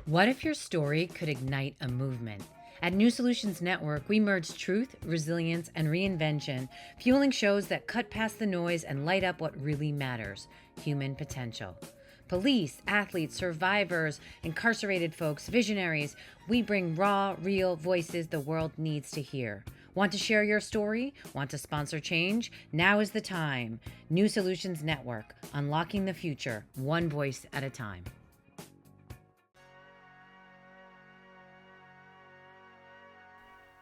What if your story could ignite a movement? At New Solutions Network, we merge truth, resilience, and reinvention, fueling shows that cut past the noise and light up what really matters: human potential. Police, athletes, survivors, incarcerated folks, visionaries, we bring raw, real voices the world needs to hear. Want to share your story? Want to sponsor change? Now is the time. New Solutions Network, unlocking the future, one voice at a time.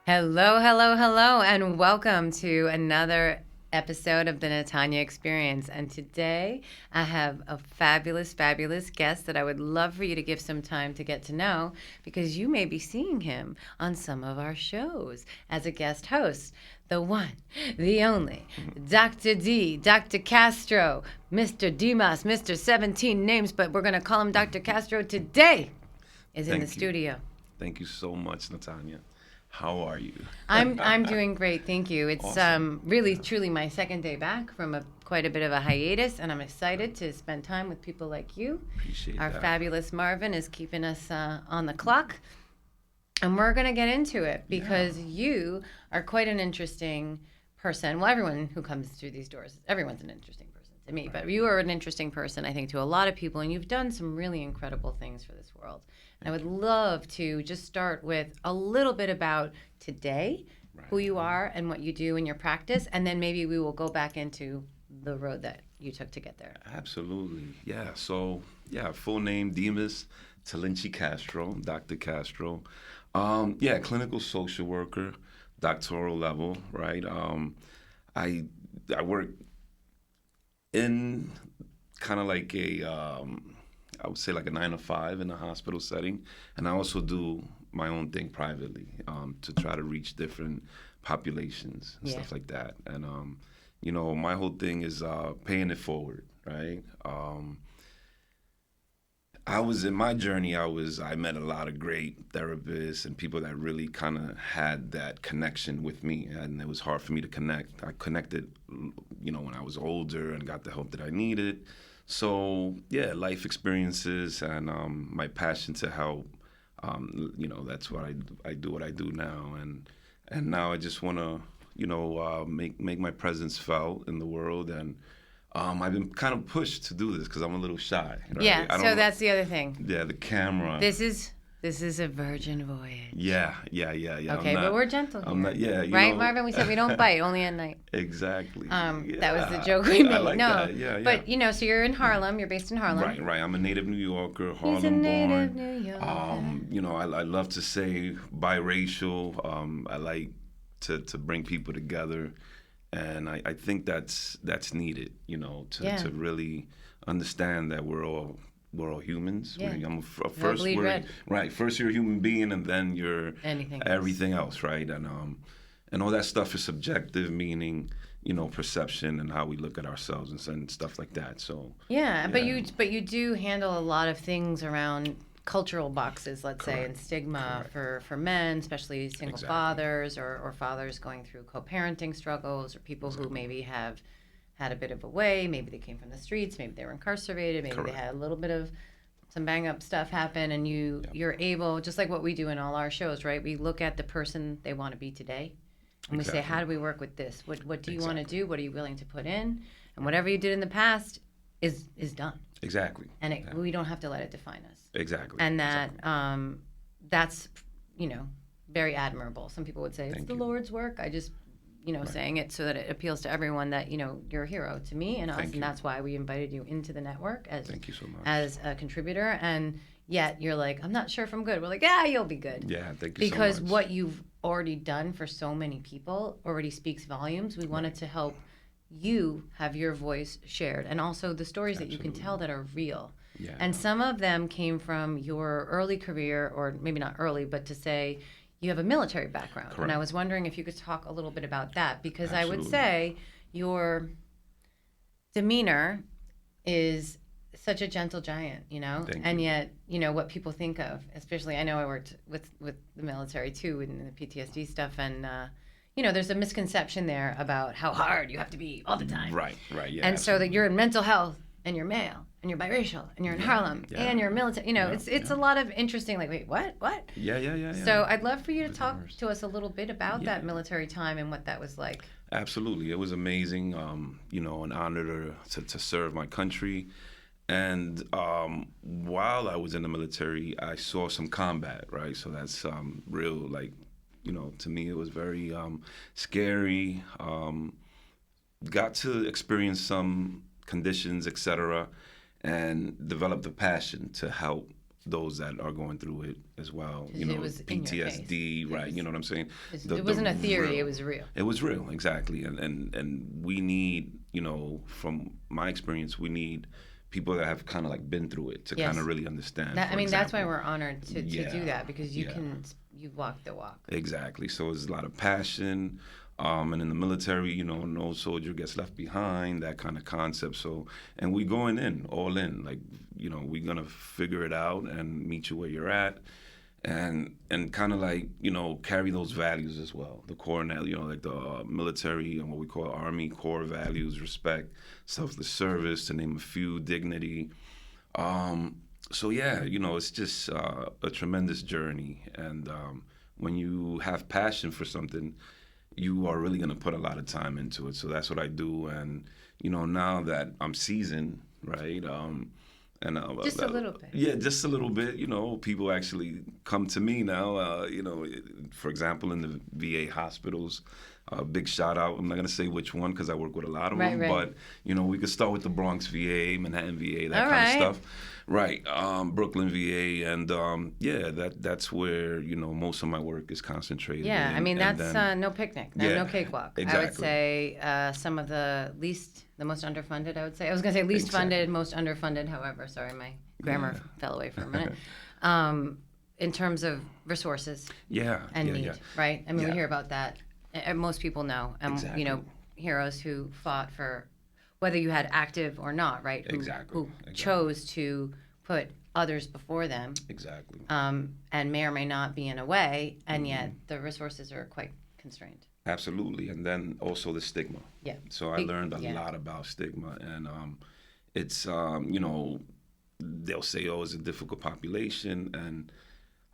Hello, hello, hello, and welcome to another episode of the Natanya Experience. And today I have a fabulous, fabulous guest that I would love for you to give some time to get to know, because you may be seeing him on some of our shows as a guest host. The one, the only, Dr. D, Dr. Castro, Mr. Dimas, Mr. 17 names, but we're going to call him Dr. Castro today, is in the studio. Thank you so much, Natanya. How are you? I'm doing great, thank you. It's Awesome. really truly my second day back from quite a bit of a hiatus, and I'm excited to spend time with people like you. Appreciate Our that. fabulous Marvin is keeping us on the clock, and we're gonna get into it because you are quite an interesting person. Well, everyone who comes through these doors, everyone's an interesting person to me, but you are an interesting person, I think, to a lot of people, and you've done some really incredible things for this world. I would love to just start with a little bit about today, who you are and what you do in your practice, and then maybe we will go back into the road that you took to get there. Absolutely. Yeah. So, full name Dimas Castro, Dr. Castro. Clinical social worker, doctoral level, right? I work in kind of like I would say like a 9 to 5 in a hospital setting. And I also do my own thing privately to try to reach different populations and stuff like that. And, my whole thing is paying it forward, right? I was in my journey, I met a lot of great therapists and people that really kind of had that connection with me. And it was hard for me to connect. I connected, when I was older and got the help that I needed. So, life experiences and my passion to help, that's what I do what I do now. And now I just want to, make my presence felt in the world. And I've been kind of pushed to do this because I'm a little shy. Right? Yeah, so that's the other thing. Yeah, the camera. This is a virgin voyage. Yeah. Okay, but we're gentle here. I'm not, right, Marvin? We said we don't bite, only at night. Exactly. That was the joke we made. I like that. Yeah. But, so you're in Harlem. You're based in Harlem. Right. I'm a native New Yorker, Harlem He's a native born. New Yorker. I love to say biracial. I like to bring people together. And I think that's needed, to really understand that we're all humans. Yeah. First you're a human being, and then you're everything else, right? And all that stuff is subjective, meaning perception and how we look at ourselves and stuff like that. So but you do handle a lot of things around cultural boxes, let's say, and stigma for men, especially single fathers or fathers going through co-parenting struggles, or people who maybe have had a bit of a way, maybe they came from the streets, maybe they were incarcerated, maybe they had a little bit of some bang up stuff happen, and you're able, just like what we do in all our shows, right? We look at the person they want to be today, and we say, how do we work with this? What do you want to do? What are you willing to put in? And whatever you did in the past is done. Exactly. And we don't have to let it define us. Exactly. And that's very admirable. Some people would say it's the Lord's work. I just saying it so that it appeals to everyone that you're a hero to me and us, and that's why we invited you into the network as Thank you so much. As a contributor. And yet you're like, I'm not sure if I'm good. We're like, yeah, you'll be good. Yeah, thank you so much. Because what you've already done for so many people already speaks volumes. We wanted to help you have your voice shared, and also the stories that you can tell that are real. Yeah. And some of them came from your early career, or maybe not early, but to say you have a military background. Correct. And I was wondering if you could talk a little bit about that, because I would say your demeanor is such a gentle giant, and yet, what people think of, especially, I know I worked with the military too, and the PTSD stuff, and there's a misconception there about how hard you have to be all the time. Right, yeah. And so that you're in mental health and you're male and you're biracial and you're in Harlem and you're military. It's a lot of interesting. Like, wait, what? Yeah. So I'd love for you to talk to us a little bit about that military time and what that was like. Absolutely, it was amazing. An honor to serve my country. And while I was in the military, I saw some combat, right? So that's real, like, to me it was very scary. Got to experience some conditions, etc., and developed a passion to help those that are going through it as well. It was PTSD, right? You know what I'm saying? It wasn't a theory; it was real. It was real, exactly. And we need, from my experience, we need people that have kind of like been through it to kind of really understand. That's why we're honored to do that, because you walk the walk. Exactly. So there's a lot of passion. And in the military, no soldier gets left behind, that kind of concept. So, and we going in, all in, like, we're going to figure it out and meet you where you're at. And kind of like, carry those values as well. The core, like the military and what we call Army core values: respect, selfless service, to name a few, dignity. So yeah, it's just a tremendous journey. And when you have passion for something, you are really going to put a lot of time into it. So that's what I do. And, now that I'm seasoned, right? And just a little bit. Yeah, just a little bit. People actually come to me now. For example, in the VA hospitals, big shout out. I'm not gonna say which one because I work with a lot of them. Right. But we could start with the Bronx VA, Manhattan VA, that kind of stuff. Right. Brooklyn VA, and that's where most of my work is concentrated. Yeah, that's no picnic, no cakewalk. Exactly. I would say some of the most underfunded. I would say I was going to say least funded, most underfunded. However, sorry, my grammar fell away for a minute. In terms of resources, and need, right? We hear about that. And most people know, heroes who fought for, whether you had active or not, right? Who chose to put others before them. Exactly. And may or may not be in a way, and yet the resources are quite constrained. Absolutely. And then also the stigma. Yeah. So I learned a lot about stigma, and it's, they'll say, it's a difficult population. And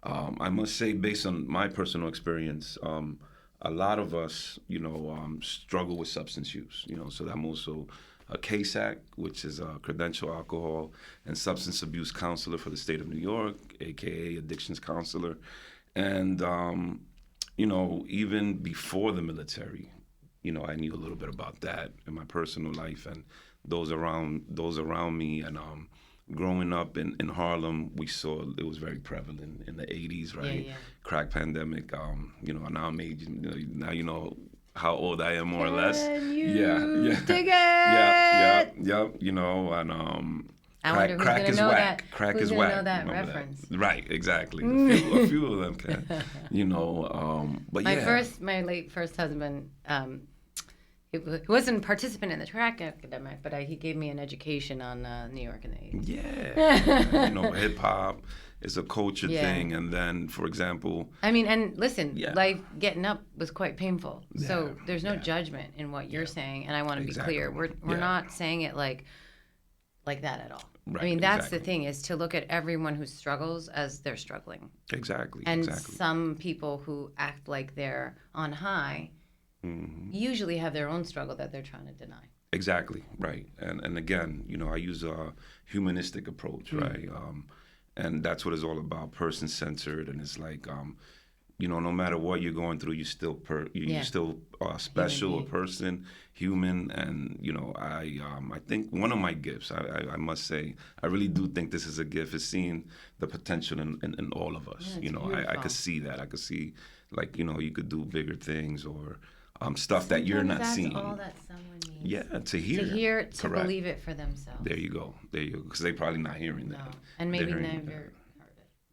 I must say, based on my personal experience, a lot of us, struggle with substance use, so I'm also a CASAC, which is a credential alcohol and substance abuse counselor for the state of New York, aka addictions counselor. And, even before the military, I knew a little bit about that in my personal life, and those around me. And growing up in Harlem, we saw it was very prevalent in the 80s, right? Yeah. Crack pandemic. Now I'm aging. Now you know how old I am, more or less. Yeah. Dig it. Yep. And I wonder who's crack gonna is know whack. that. Crack who's is gonna whack. Know that Remember reference? That. Right, exactly. A few of them can. But my late first husband. He wasn't a participant in the track academic, but he gave me an education on New York in the 80s. Yeah. Hip hop is a culture thing. And then, for example... and listen, life getting up was quite painful. So there's no judgment in what you're saying. And I want to be clear. We're not saying it like that at all. Right, that's the thing, is to look at everyone who struggles as they're struggling. Exactly. And some people who act like they're on high usually have their own struggle that they're trying to deny. Exactly, right. And again, I use a humanistic approach, right? And that's what it's all about, person-centered. And it's like, no matter what you're going through, you're still you're still special, a person, human. And I think one of my gifts, I must say, I really do think this is a gift, is seeing the potential in all of us. I could see that. I could see, like, you could do bigger things, or stuff that you're not seeing. That's all that someone needs. Yeah, to hear. To believe it for themselves. There you go. Because they're probably not hearing that. And maybe never heard it.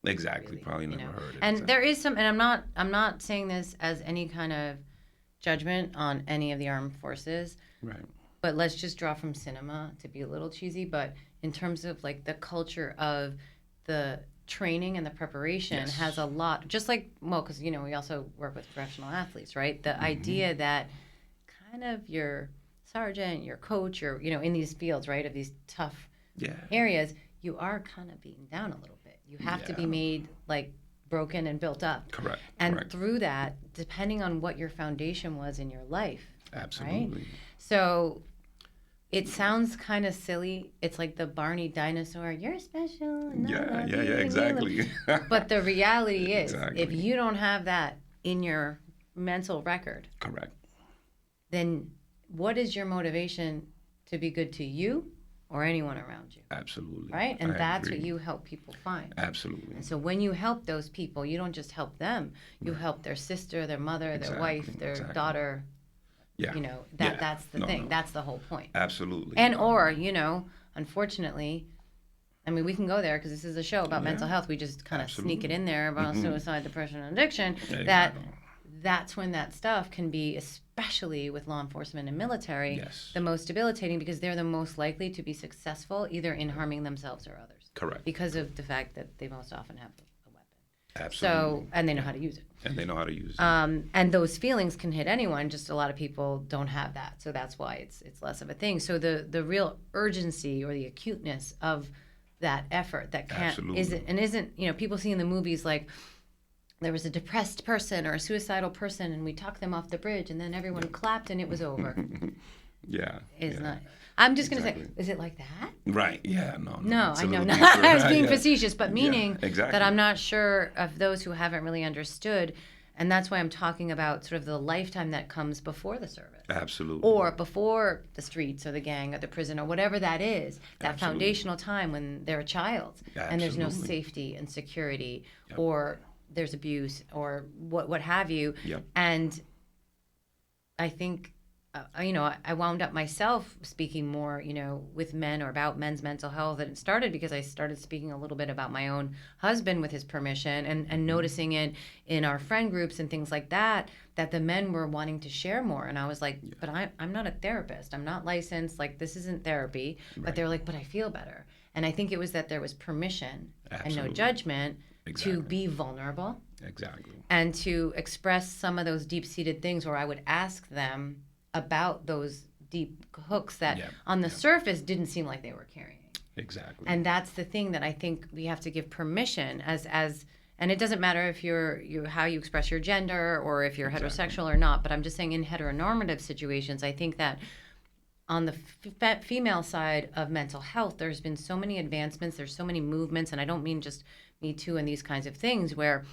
Exactly, really, probably never heard it. And there is some, and I'm not saying this as any kind of judgment on any of the armed forces. Right. But let's just draw from cinema, to be a little cheesy, but in terms of like the culture of the training and the preparation has a lot, just like, because we also work with professional athletes, right? The idea that kind of sergeant, your coach, your, in these fields, right, of these tough areas, you are kind of beaten down a little bit. You have to be made like broken and built up. Correct. And through that, depending on what your foundation was in your life. Absolutely. Right? So it sounds kind of silly. It's like the Barney dinosaur. You're special. Exactly. But the reality is, Exactly. if you don't have that in your mental record, Correct. then what is your motivation to be good to you or anyone around you? Absolutely. Right? And that's agree. what you help people find. Absolutely. And so when you help those people, you don't just help them. You help their sister, their mother, their wife, their daughter. Yeah. That's the thing. That's the whole point. Absolutely. And or, unfortunately, I mean, we can go there because this is a show about mental health. We just kind of sneak it in there about suicide, depression, and addiction. That's when that stuff can be, especially with law enforcement and military, the most debilitating because they're the most likely to be successful either in harming themselves or others. Correct. Because of the fact that they most often have a weapon. Absolutely. So, and they know how to use it. And those feelings can hit anyone. Just a lot of people don't have that. So that's why it's less of a thing. So the real urgency or the acuteness of that effort that isn't people see in the movies like there was a depressed person or a suicidal person and we talked them off the bridge and then everyone clapped and it was over. Not. I'm just going to say, is it like that? Right. Yeah. No. No, I know. I was being facetious, but meaning that I'm not sure of those who haven't really understood. And that's why I'm talking about sort of the lifetime that comes before the service. Absolutely. Or before the streets or the gang or the prison or whatever that is, that foundational time when they're a child and there's no safety and security or there's abuse or what have you. And I think, I wound up myself speaking more, with men or about men's mental health. And it started because I started speaking a little bit about my own husband with his permission and noticing it in our friend groups and things like that the men were wanting to share more. And I was like, but I'm not a therapist. I'm not licensed. Like, this isn't therapy. But they were like, but I feel better. And I think it was that there was permission and no judgment to be vulnerable. Exactly. And to express some of those deep-seated things where I would ask them about those deep hooks that on the surface didn't seem like they were carrying. Exactly. And that's the thing that I think we have to give permission as and it doesn't matter if you how you express your gender or if you're heterosexual or not, but I'm just saying in heteronormative situations, I think that on the female side of mental health, there's been so many advancements, there's so many movements, and I don't mean just Me Too and these kinds of things, where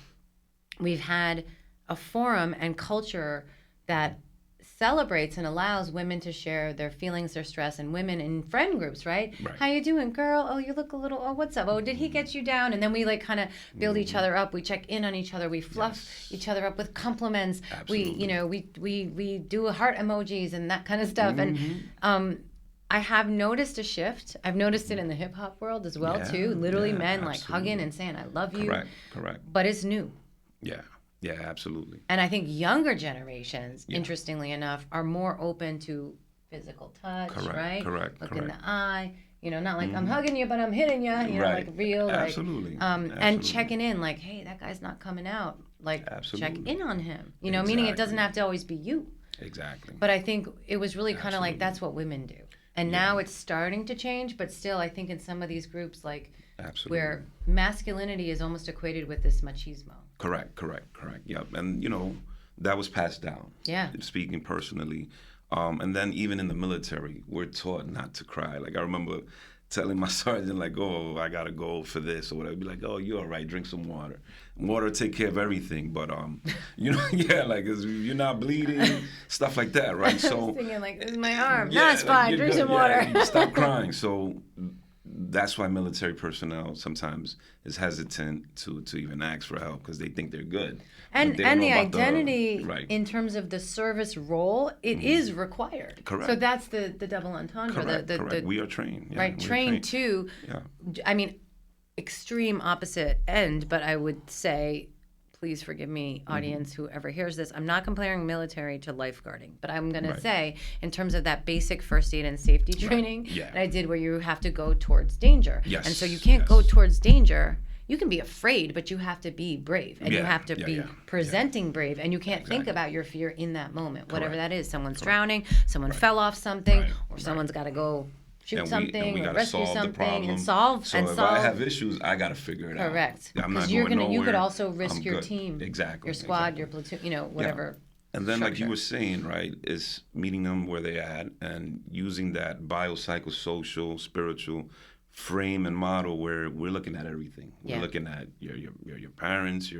we've had a forum and culture that celebrates and allows women to share their feelings, their stress, and women in friend groups, right? How you doing, girl? Oh, you look a little, oh, what's up? Oh, did he get you down? And then we like kind of build each other up. We check in on each other. We fluff each other up with compliments. Absolutely. We do heart emojis and that kind of stuff. And I have noticed a shift. I've noticed it in the hip hop world as well too. Literally men like hugging and saying, I love you. Correct. But it's new. Yeah, absolutely. And I think younger generations, interestingly enough, are more open to physical touch, right? Look in the eye, not like I'm hugging you, but I'm hitting you, like real, absolutely. And checking in, like, hey, that guy's not coming out, like, check in on him, meaning it doesn't have to always be you. Exactly. But I think it was really kind of like that's what women do. And now it's starting to change, but still, I think in some of these groups, like, where masculinity is almost equated with this machismo. Correct. Yep. And, that was passed down. Yeah. Speaking personally. And then even in the military, we're taught not to cry. Like, I remember telling my sergeant, like, oh, I got to go for this or whatever. I'd be like, oh, you're all right. Drink some water. Water take care of everything. But, like, you're not bleeding, stuff like that, right? So I was thinking, like, this is my arm. No, it's fine. Drink some water. Stop crying. So that's why military personnel sometimes is hesitant to even ask for help because they think they're good. And the identity in terms of the service role, it is required. Correct. So that's the double entendre. Correct. We are trained. Yeah, right, trained to, I mean, extreme opposite end, but I would say, please forgive me, audience, whoever hears this, I'm not comparing military to lifeguarding, but I'm going to say, in terms of that basic first aid and safety training that I did where you have to go towards danger. Yes. And so you can't go towards danger. you can be afraid, but you have to be brave, and you have to be presenting brave, and you can't think about your fear in that moment, whatever that is. Someone's drowning, someone fell off something, or someone's got to go shoot something or rescue something and solve. So if I have issues, I got to figure it out. Correct. I'm not Because going nowhere. you could also risk your team, exactly, your squad, your platoon, whatever. And then, like you were saying, right, is meeting them where they're at and using that biopsychosocial, spiritual frame and model where we're looking at everything. We're looking at your parents,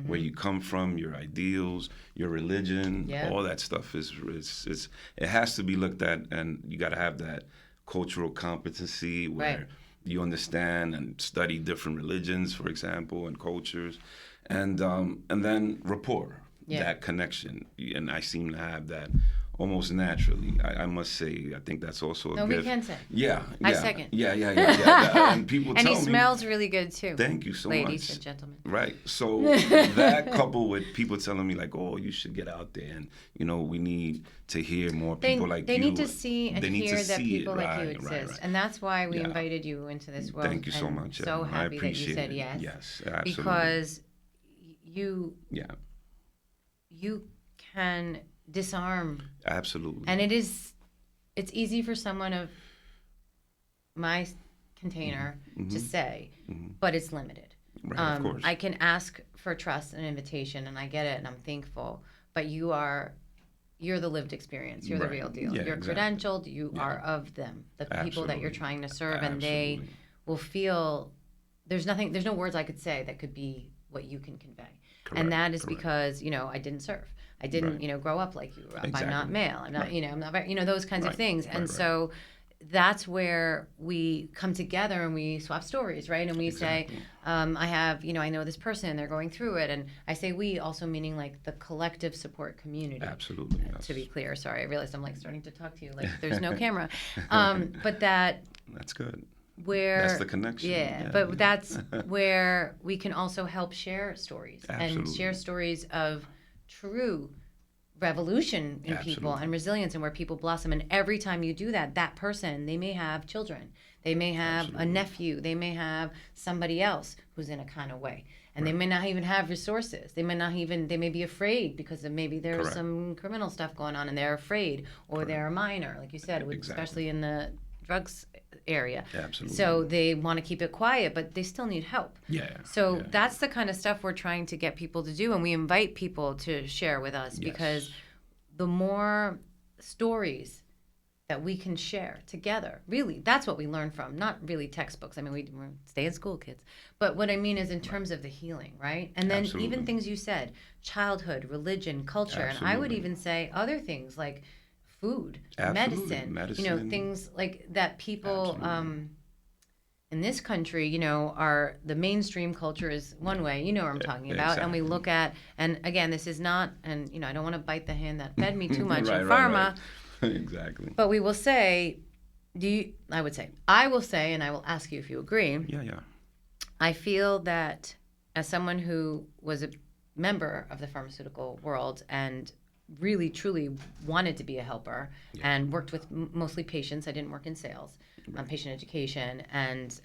where you come from, your ideals, your religion, all that stuff is it has to be looked at, and you got to have that cultural competency where you understand and study different religions, for example, and cultures, and then rapport. That connection, and I seem to have that almost naturally. I must say, I think that's also a gift. No, we can say. Yeah. I second. Yeah. And people tell me. And he smells really good too. Thank you so much. Ladies and gentlemen. Right. So that coupled with people telling me like, oh, you should get out there, and we need to hear more people like you. They need to see and hear that people like you exist. Right. And that's why we invited you into this world. Thank you so much. So happy that you said yes. Yes, absolutely. Because you can disarm. Absolutely. And it's easy for someone of my container to say, but it's limited. Right, of course. I can ask for trust and invitation, and I get it, and I'm thankful. But you're the lived experience. You're the real deal. Yeah, you're credentialed. You are of them, the people that you're trying to serve, and they will feel. There's no words I could say that could be what you can convey. Correct, and that is because I didn't serve. I didn't grow up like you grew up. I'm not male. I'm not I'm not very, those kinds of things. And so that's where we come together and we swap stories, right? And we say, I know this person, they're going through it, and I say we, also meaning like the collective support community. Absolutely. To be clear, sorry, I realized I'm like starting to talk to you like there's no camera, but that's good. That's the connection. But that's where we can also help share stories and share stories of true revolution in people and resilience, and where people blossom. And every time you do that, that person, they may have children, they may have a nephew, they may have somebody else who's in a kind of way, and they may not even have resources. They may be afraid because of maybe there's some criminal stuff going on, and they're afraid, or they're a minor, like you said, especially in the drugs area. Absolutely. So they want to keep it quiet, but they still need help. So that's the kind of stuff we're trying to get people to do, and we invite people to share with us because the more stories that we can share together, really, that's what we learn from, not really textbooks. I mean, we stay in school, kids. But what I mean is in terms of the healing, right? And then even things you said, childhood, religion, culture, and I would even say other things like food, medicine, things like that. People in this country, are the mainstream culture is one way, what I'm talking about, and we look at, and again, this is not, and I don't want to bite the hand that fed me too much in pharma. Exactly. But we will say, I will say, and I will ask you if you agree. I feel that as someone who was a member of the pharmaceutical world and really truly wanted to be a helper and worked with mostly patients. I didn't work in sales, patient education and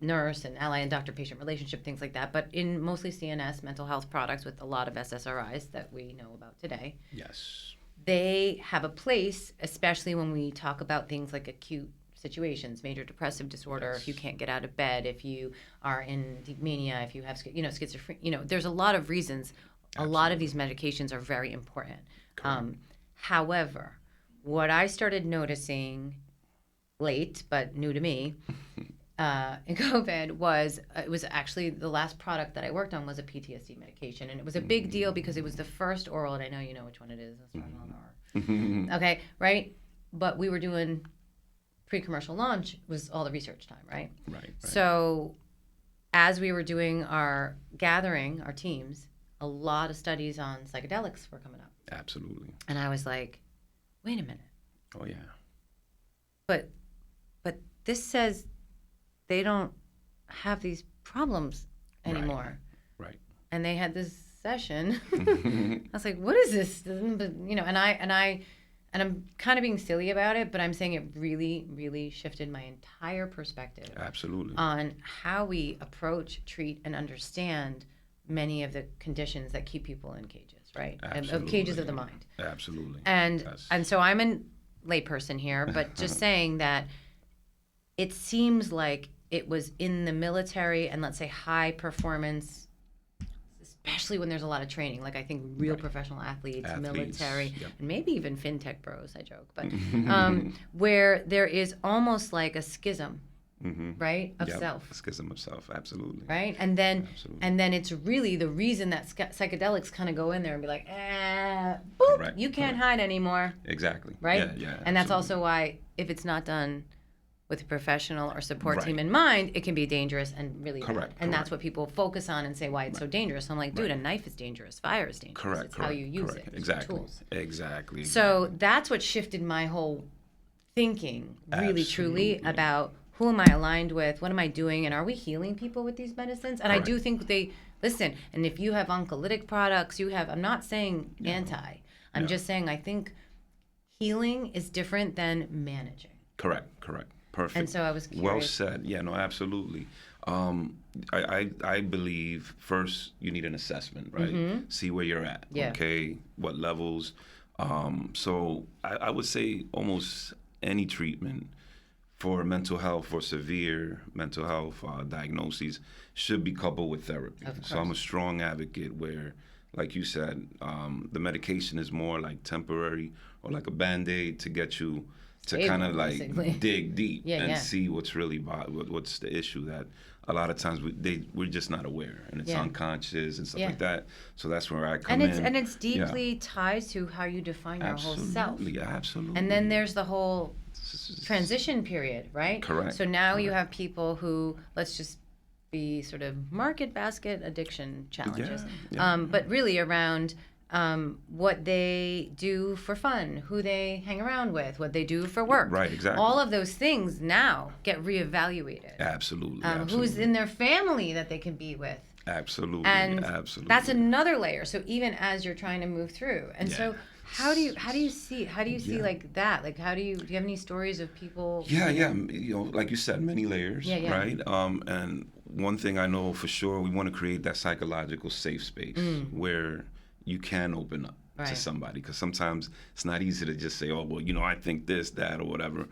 nurse and ally and doctor-patient relationship, things like that, but in mostly CNS mental health products with a lot of SSRIs that we know about today. They have a place, especially when we talk about things like acute situations, major depressive disorder, if you can't get out of bed, if you are in deep mania, if you have schizophrenia, there's a lot of reasons. A lot of these medications are very important. However, what I started noticing late, but new to me, in COVID was, it was actually the last product that I worked on was a PTSD medication. And it was a big deal because it was the first oral, and I know you know which one it is. It's on R. Okay, right? But we were doing pre-commercial launch was all the research time, right? Right. So as we were doing our gathering, our teams, a lot of studies on psychedelics were coming up. Absolutely. And I was like, wait a minute. Oh, yeah. But this says they don't have these problems anymore. Right. And they had this session. I was like, what is this? And and I'm kind of being silly about it, but I'm saying it really, really shifted my entire perspective. Absolutely. On how we approach, treat, and understand many of the conditions that keep people in cages, right? Absolutely. Cages of the mind. Absolutely. And Yes. and so I'm a layperson here, but just saying that it seems like it was in the military and, let's say, high performance, especially when there's a lot of training. Like, I think real professional athletes, military, yep. and maybe even fintech bros, I joke, but where there is almost like a schism, right, of Yep. self. Schism of self, absolutely. Right, and then Absolutely. it's really the reason that psychedelics kind of go in there and be like, boop, Correct, you can't correct. hide anymore, Exactly. right? Yeah. And that's absolutely. also why, if it's not done with a professional or support Right. team in mind, it can be dangerous and really Correct, bad. And that's correct. what people focus on and say why it's so dangerous. I'm like, dude, a knife is dangerous, fire is dangerous. Correct. It's how you use it. It's Exactly. tools. Exactly. So that's what shifted my whole thinking, really, truly, Absolutely. about who am I aligned with, what am I doing, and are we healing people with these medicines? And I do think they listen. And if you have oncolytic products, I'm not saying anti. I'm just saying I think healing is different than managing. Correct. Perfect. And so I was curious. Well said. Yeah, no, absolutely. I believe first you need an assessment, right? See where you're at. Yeah. Okay, what levels. So I would say almost any treatment for mental health or severe mental health diagnoses should be coupled with therapy. So I'm a strong advocate where, like you said, the medication is more like temporary or like a Band-Aid to get you to Stable, kind of like basically. dig deep and Yeah. see what's really what's the issue that a lot of times we're just not aware, and it's Yeah. unconscious and stuff Yeah. like that. So that's where I come And in. it's deeply tied to how you define your whole self. Absolutely. And then there's the whole transition period, right? Correct, So now you have people who, let's just be sort of market basket addiction challenges, but really around what they do for fun, who they hang around with, what they do for work. Right, exactly. All of those things now get reevaluated. Absolutely. Who's in their family that they can be with. Absolutely. And absolutely. that's another layer. So even as you're trying to move through, and so how do you see like that? Like do you have any stories of people? Yeah. You know, like you said, many layers, right? And one thing I know for sure, we want to create that psychological safe space where you can open up to somebody, because sometimes it's not easy to just say, oh, well, you know, I think this, that, or whatever.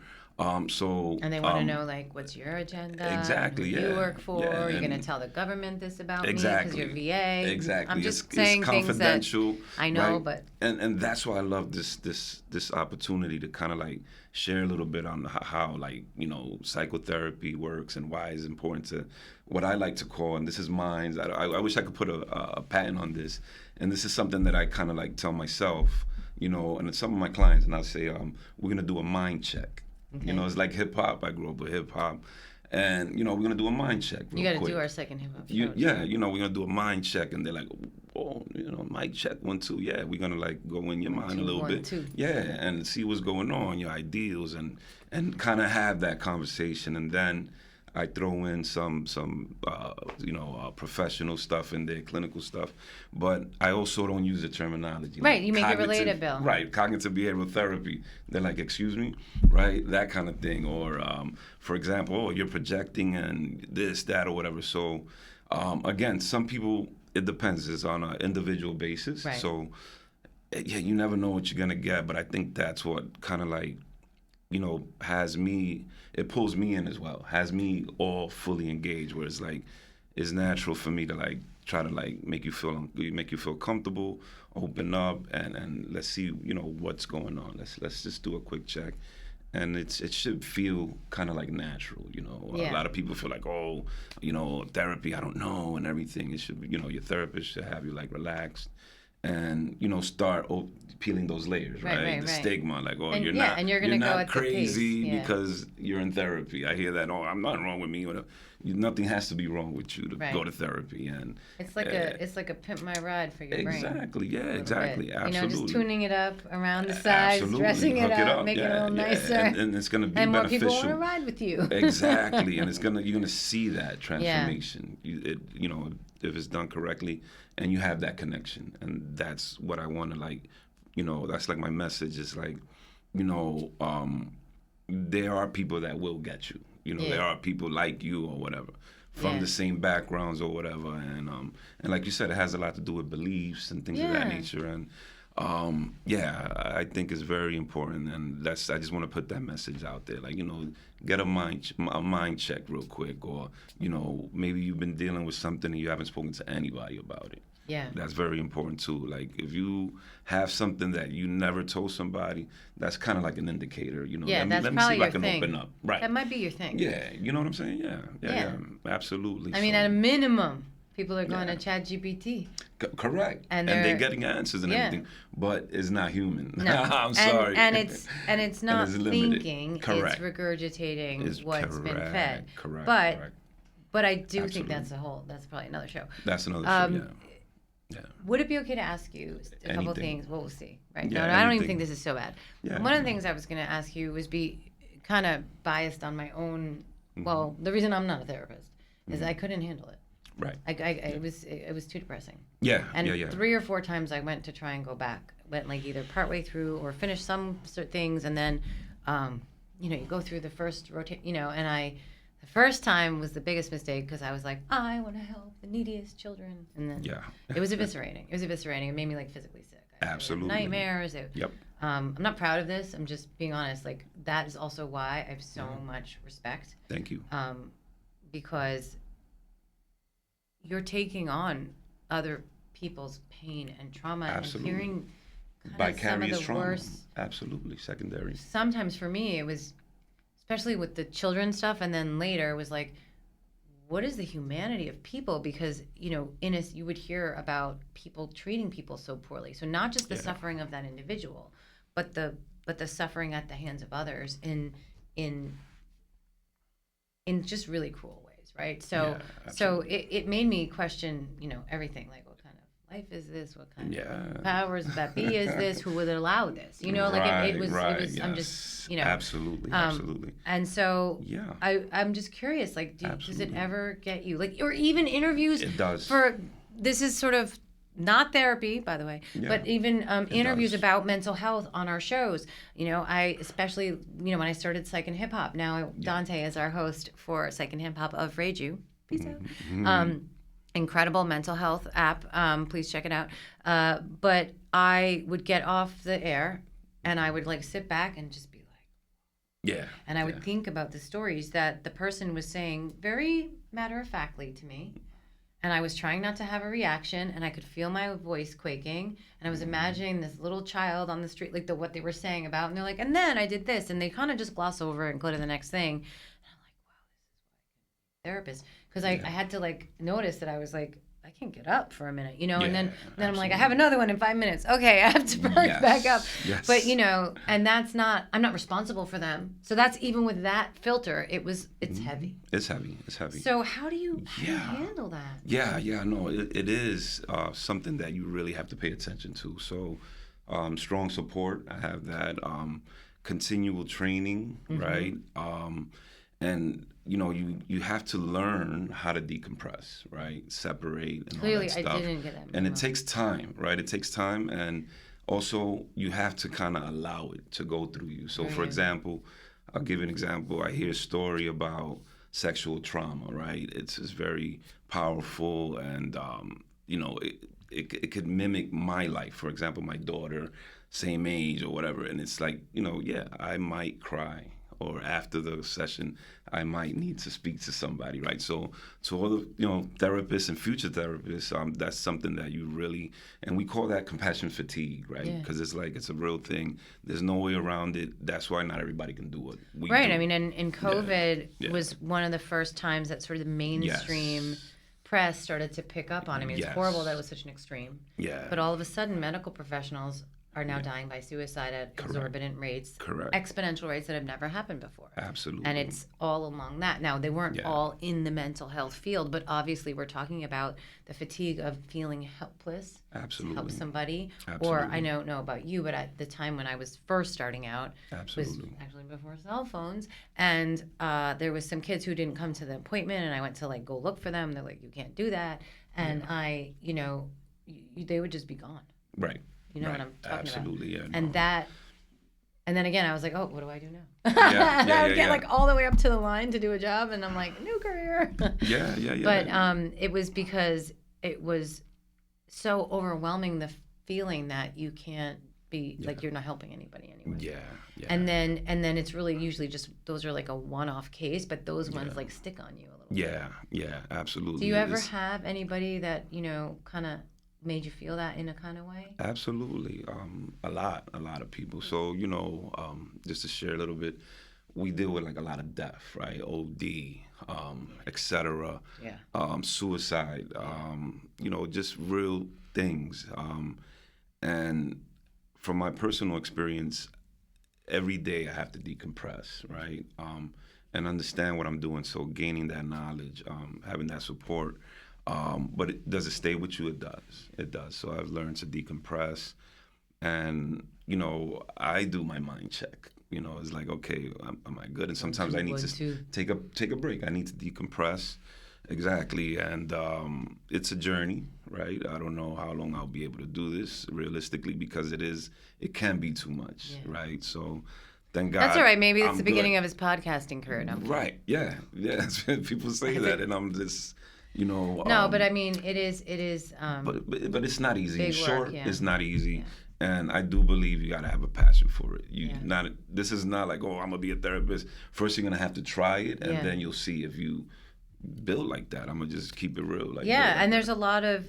So and they want to know, like, what's your agenda? Exactly. Who you work for? Yeah, You're going to tell the government this about exactly, me because you're VA. Exactly. I'm just it's saying confidential. Things that I know, right? but and that's why I love this opportunity to kind of like share a little bit on how like, you know, psychotherapy works and why it's important to what I like to call, and this is mine. I wish I could put a patent on this, and this is something that I kind of like tell myself, you know, and some of my clients, and I'll say, we're gonna do a mind check. Okay. You know, it's like hip hop. I grew up with hip hop, and you know, we're gonna do a mind check. You got to do our second hip hop show. Yeah, you know, we're gonna do a mind check, and they're like, oh, you know, mic check 1 2. Yeah, we're gonna like go in your mind a little 1 bit. 2. Yeah, and see what's going on, your ideals, and kind of have that conversation, and then I throw in some professional stuff in there, clinical stuff, but I also don't use the terminology. Right, like you make it cognitive, relatable. Right, cognitive behavioral therapy. They're like, excuse me, right, that kind of thing. Or, for example, oh, you're projecting and this, that, or whatever. So, again, some people, it depends. It's on an individual basis. Right. So, yeah, you never know what you're gonna get. But I think that's what kind of like, you know, has me, it pulls me in as well, has me all fully engaged, where it's like, it's natural for me to like try to like make you feel comfortable, open up, and let's see, you know, what's going on. Let's just do a quick check. And it should feel kind of like natural, you know. Yeah. A lot of people feel like, oh, you know, therapy, I don't know, and everything. It should be, you know, your therapist should have you like relaxed and, you know, start peeling those layers, right? The stigma, like, oh, and, you're and you're gonna go not at crazy the pace. because you're in therapy. I hear that, oh, I'm not wrong with me. Nothing has to be wrong with you to go to therapy. And it's like a pimp my ride for your brain. Exactly, yeah, exactly, absolutely. You know, just tuning it up around the sides, dressing it up, making it a little nicer. And it's gonna be and beneficial. more people want to ride with you. Exactly, and you're gonna see that transformation. You know, if it's done correctly, and you have that connection, and that's what I want to like. You know, that's like my message is like, you know, there are people that will get you. You know, Yeah. there are people like you or whatever from Yeah. the same backgrounds or whatever, and like you said, it has a lot to do with beliefs and things of that Yeah. nature, and yeah, I think it's very important, and I just want to put that message out there, like, you know, get a mind check real quick, or, you know, maybe you've been dealing with something and you haven't spoken to anybody about it. Yeah. That's very important too. Like, if you have something that you never told somebody, that's kind of like an indicator, you know. Yeah, that's let me probably see if your I can thing. open up. Right. That might be your thing. Yeah, you know what I'm saying? Yeah. Yeah. Absolutely. I mean, So, at a minimum, people are going Yeah. to ChatGPT. correct. And they're they're- getting answers and yeah. everything, but it's not human. No. I'm sorry. And it's not it's limited. thinking, Correct. it's regurgitating It's what's been fed. Correct. But correct. but I do think Absolutely. that's probably another show. That's another Um, show. Yeah. Would it be okay to ask you a couple Anything. things? Well, we'll see. Right? Yeah, No, I don't even anything. think this is so bad. Yeah, One of the no. things I was going to ask you was be kind of biased on my own. Mm-hmm. Well, the reason I'm not a therapist is I couldn't handle it. Right. It was too depressing. Yeah. And yeah. 3 or 4 times I went to try and go back, went like either partway through or finished some things, and then, you know, you go through the first rotation, you know, and the first time was the biggest mistake because I was like, I want to help the neediest children, and then Yeah. it was eviscerating. It made me like physically sick. I had Absolutely. nightmares. Yep. I'm not proud of this. I'm just being honest. Like, that is also why I have so much respect, Thank you. because you're taking on other people's pain and trauma Absolutely. and hearing kind of Vicarious some of the trauma. worst. Absolutely. Secondary. Sometimes for me, it was, especially with the children stuff, and then later it was like, what is the humanity of people? Because, you know, you would hear about people treating people so poorly. So not just the Yeah. suffering of that individual, but the suffering at the hands of others in just really cruel ways, right? So Yeah, so absolutely. it made me question, you know, everything. Like, what kind of life is this? What kind Yeah. of powers that be is this? Who would allow this? You know, like it was. Right, It was. I'm yes. just, you know. Absolutely. Absolutely. And so Yeah. I'm just curious, like, does it Absolutely. ever get you, like, or even interviews? It does. This is sort of not therapy, by the way, Yeah. but even interviews does. about mental health on our shows. You know, I especially, you know, when I started Psych and Hip Hop, now Dante is our host for Psych and Hip Hop of Rage You. Peace out. Incredible mental health app. Please check it out. But I would get off the air and I would like sit back and just be like, Yeah. and I would think about the stories that the person was saying very matter-of-factly to me. And I was trying not to have a reaction, and I could feel my voice quaking. And I was imagining this little child on the street, like what they were saying about. And they're like, and then I did this. And they kind of just gloss over it and go to the next thing. And I'm like, wow, this is why I can be a therapist. Because I had to like notice that I was like, I can't get up for a minute, you know? And then I'm like, I have another one in 5 minutes. Okay, I have to perk back up. Yes. But, you know, and I'm not responsible for them. So that's even with that filter, it's heavy. It's heavy. It's heavy. So how do you handle that? Yeah, no, it is something that you really have to pay attention to. So, strong support, I have that. Continual training, right? And you know, you have to learn how to decompress, right? Separate and Clearly, all that stuff. I didn't get that. And it takes time, right? It takes time, and also you have to kind of allow it to go through you. So, for example, I'll give you an example. I hear a story about sexual trauma, right? It's very powerful, and you know, it could mimic my life. For example, my daughter, same age or whatever, and it's like, you know, yeah, I might cry, or after the session, I might need to speak to somebody, right? So to all the, you know, therapists and future therapists, that's something that you really, and we call that compassion fatigue, right? Because it's like, it's a real thing. There's no way around it. That's why not everybody can do what we do. Right. I mean, and COVID was one of the first times that sort of the mainstream press started to pick up on. I mean, it's horrible that it was such an extreme. Yeah. But all of a sudden, medical professionals are now dying by suicide at exorbitant rates, exponential rates that have never happened before. Absolutely. And it's all along that. Now, they weren't all in the mental health field, but obviously we're talking about the fatigue of feeling helpless to help somebody. Or I don't know about you, but at the time when I was first starting out, was actually before cell phones, and there was some kids who didn't come to the appointment, and I went to like go look for them. They're like, you can't do that. And I, you know, they would just be gone. Right. You know what I'm talking Absolutely, about? Yeah. And that And then again, I was like, oh, what do I do now? Yeah, And I would get yeah. like all the way up to the line to do a job, and I'm like, new career. Yeah. But it was because it was so overwhelming, the feeling that you can't be like you're not helping anybody anyway. Yeah. And then it's really usually just those are like a one-off case, but those ones like stick on you a little bit. Yeah, absolutely. Do you ever have anybody that, kind of made you feel that in a kind of way? Absolutely. A lot of people. So, just to share a little bit, we deal with like a lot of death, right? OD, etc. Yeah. Suicide, just real things. And from my personal experience, every day I have to decompress, right? And understand what I'm doing. So gaining that knowledge, having that support. But does it stay with you? It does. It does. So I've learned to decompress. And, I do my mind check. It's like, okay, am I good? And sometimes I need to take a break. I need to decompress. Exactly. And it's a journey, right? I don't know how long I'll be able to do this realistically because it can be too much, right? So thank God. That's all right. Maybe it's I'm the beginning good. of his podcasting career. No, Right. Yeah. People say that, and I'm just, No, but I mean, it is. But it's not easy. In big short, work, it's not easy. Yeah. And I do believe you gotta have a passion for it. This is not like, oh, I'm gonna be a therapist. First, you're gonna have to try it, and then you'll see if you build like that. I'm gonna just keep it real. Like and there's a lot of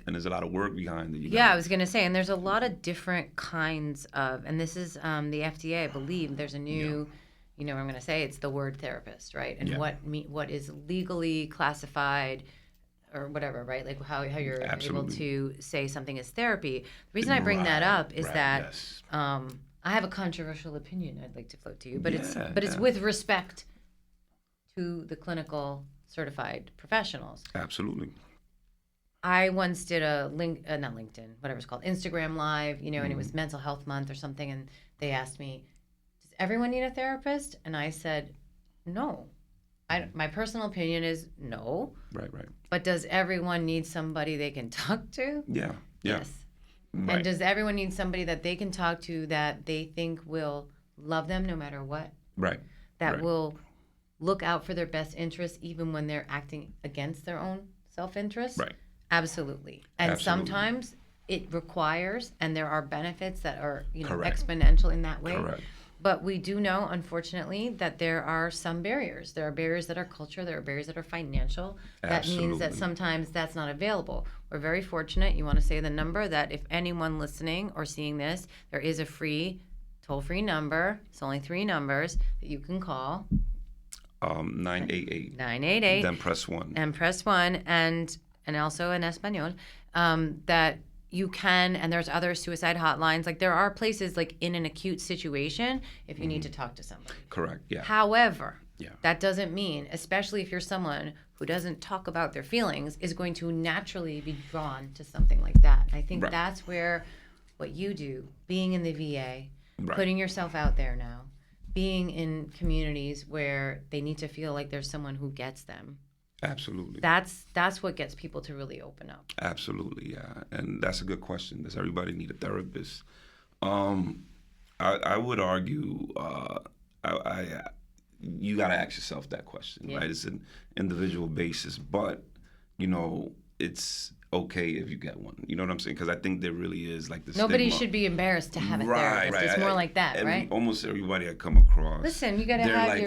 work behind it. I was gonna say, and there's a lot of different kinds of, and this is the FDA, I believe. There's a new, I'm gonna say it's the word therapist, right? And what is legally classified or whatever, right? Like how you're able to say something is therapy. The reason I bring that up is that I have a controversial opinion I'd like to float to you, but it's with respect to the clinical certified professionals. Absolutely. I once did a not LinkedIn, whatever it's called, Instagram Live, and it was Mental Health Month or something, and they asked me, does everyone need a therapist? And I said, no. My personal opinion is no. Right. But does everyone need somebody they can talk to? Yeah. Yes. Right. And does everyone need somebody that they can talk to that they think will love them no matter what? Right. That will look out for their best interests even when they're acting against their own self-interest? Right. Absolutely. And sometimes it requires, and there are benefits that are, exponential in that way. Correct. But we do know, unfortunately, that there are some barriers. There are barriers that are culture. There are barriers that are financial. That means that sometimes that's not available. We're very fortunate. You want to say the number that if anyone listening or seeing this, there is a free, toll-free number. It's only 3 numbers that you can call. 988. 988. Then press 1. And press 1, and also in Espanol, that you can, and there's other suicide hotlines. Like there are places like in an acute situation if you need to talk to somebody. Correct, yeah. However, that doesn't mean, especially if you're someone who doesn't talk about their feelings, is going to naturally be drawn to something like that. I think that's where what you do, being in the VA, putting yourself out there now, being in communities where they need to feel like there's someone who gets them. Absolutely. That's what gets people to really open up. Absolutely, yeah. And that's a good question. Does everybody need a therapist? I would argue you got to ask yourself that question, right? It's an individual basis, but, it's okay if you get one. You know what I'm saying? Because I think there really is like this Nobody stigma. should be embarrassed to have a therapist. Right. It's more like that, right? Almost everybody I come across. Listen, you gotta have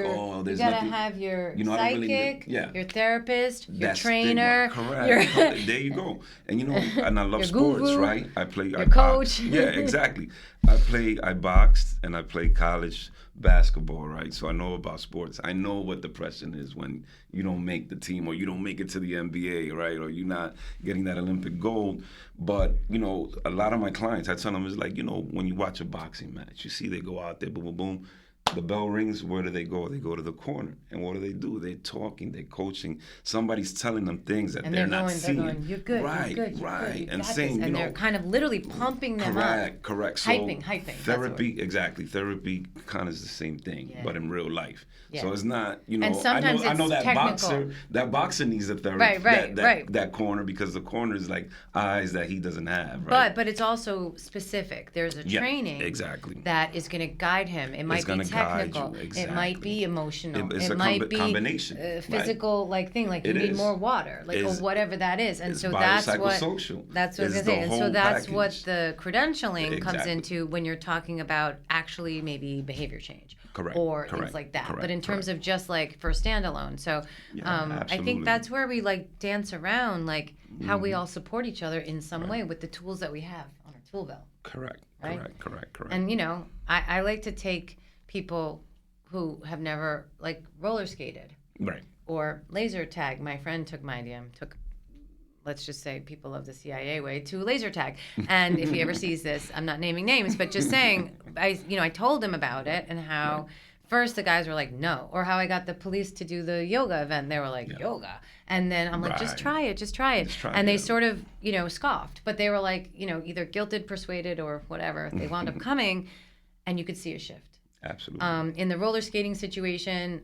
your psychic, your therapist, your trainer, correct. There you go. And and I love sports, guru, right? I coach. Box. Yeah, exactly. I boxed and I play college basketball, right? So I know about sports. I know what depression is when you don't make the team or you don't make it to the NBA, right? Or you're not getting that Olympic gold. But, a lot of my clients, I tell them, is like, when you watch a boxing match, you see they go out there, boom, boom, boom. The bell rings. Where do they go? They go to the corner. And what do? They're talking. They're coaching. Somebody's telling them things that they're not seeing. They're going, you're good, right, you're good, right. You've And got saying, this. And they're kind of literally pumping them up. Correct. So hyping. Therapy, exactly. Therapy kind of is the same thing, but in real life. Yeah. So it's not, And sometimes I know that technical. boxer needs a therapist. Right. That corner, because the corner is like eyes that he doesn't have. Right? But it's also specific. There's a training that is going to guide him. It might be technical. It might be emotional. It's it a might be combination. physical, thing, like you need more water, or whatever that is. And so that's what I was going to say. And so that's what the credentialing comes into when you're talking about actually maybe behavior change. Or things like that. But in terms of just like for standalone. So I think that's where we like dance around, like how we all support each other in some way with the tools that we have on our tool belt. Correct. And I like to take people who have never like roller skated. Right. Or laser tag. My friend took my idea, let's just say people of the CIA way, to laser tag. And if he ever sees this, I'm not naming names, but just saying, I told him about it and how first the guys were like, no. Or how I got the police to do the yoga event. They were like, yoga. And then I'm like, just try it. And they sort of, scoffed. But they were like, either guilted, persuaded, or whatever. They wound up coming, and you could see a shift. Absolutely. In the roller skating situation,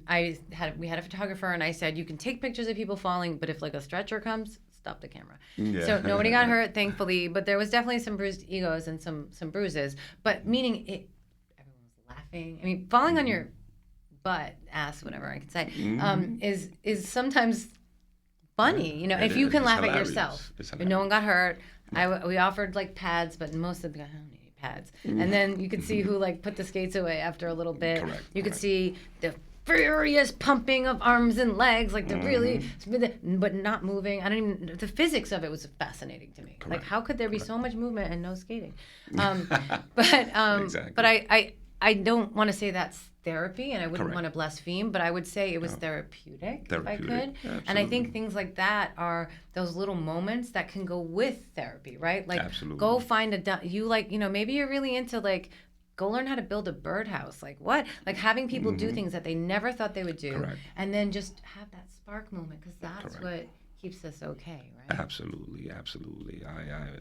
we had a photographer, and I said, you can take pictures of people falling, but if like a stretcher comes, stop the camera. Yeah. So nobody got hurt, thankfully, but there was definitely some bruised egos and some bruises. But meaning everyone was laughing. I mean, falling on your butt, ass, whatever I can say, is sometimes funny. If you can laugh at yourself. No one got hurt. We offered like pads, but most of the guys, I don't need pads. And then you could see who like put the skates away after a little bit. You could see the furious pumping of arms and legs, like the really, but not moving. The physics of it was fascinating to me. Like, how could there be so much movement and no skating? But I don't want to say that's therapy, and I wouldn't want to blaspheme, but I would say it was therapeutic, if I could. Absolutely. And I think things like that are those little moments that can go with therapy, right? Like, go find maybe you're really into like, go learn how to build a birdhouse. Like what? Like having people do things that they never thought they would do, and then just have that spark moment, because that's what keeps us okay, right? Absolutely.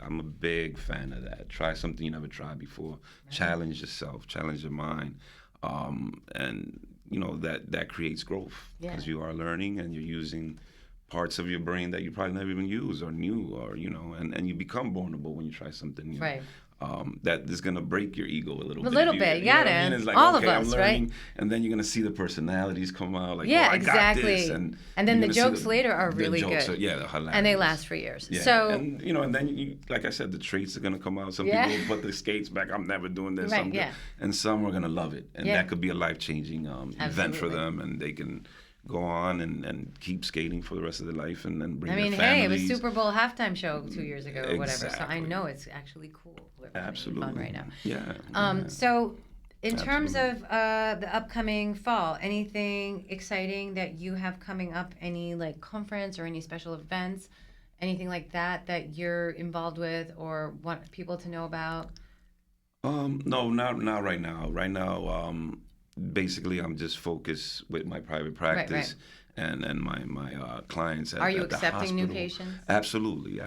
I'm a big fan of that. Try something you never tried before. Challenge yourself. Challenge your mind, and that creates growth, because you are learning and you're using parts of your brain that you probably never even used or knew, or and you become vulnerable when you try something new. Right. That is going to break your ego a little bit. You got it. It's like, all okay, of us, I'm learning, right? And then you're going to see the personalities come out. Like, I got this. And then the jokes later are really good. They're hilarious. And they last for years. Yeah. So, and then like I said, the traits are going to come out. Some people will put the skates back. I'm never doing this. And some are going to love it. And that could be a life-changing event for them. And they can go on and keep skating for the rest of their life, and then bring their families. It was Super Bowl halftime show 2 years ago or whatever. So I know it's actually cool. Absolutely. Fun right now. Yeah. So in terms of the upcoming fall, anything exciting that you have coming up? Any like conference or any special events, anything like that you're involved with or want people to know about? No, not right now. Right now, basically, I'm just focused with my private practice and my clients at the hospital. Are you accepting new patients? Absolutely.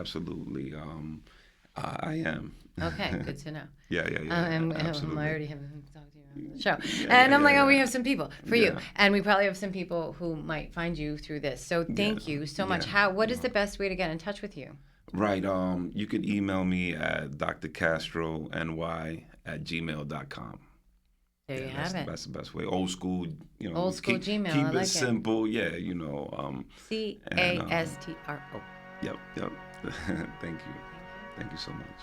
I am. Okay, good to know. Yeah. Absolutely. I already have talked to you on the show. And I'm like, we have some people for you. And we probably have some people who might find you through this. So thank you so much. What is the best way to get in touch with you? Right. You could email me at drcastrony@gmail.com. There you have it. That's the best way. Old school, Old school Gmail. Keep I like it simple. Castro. Castro. Yep. Thank you so much.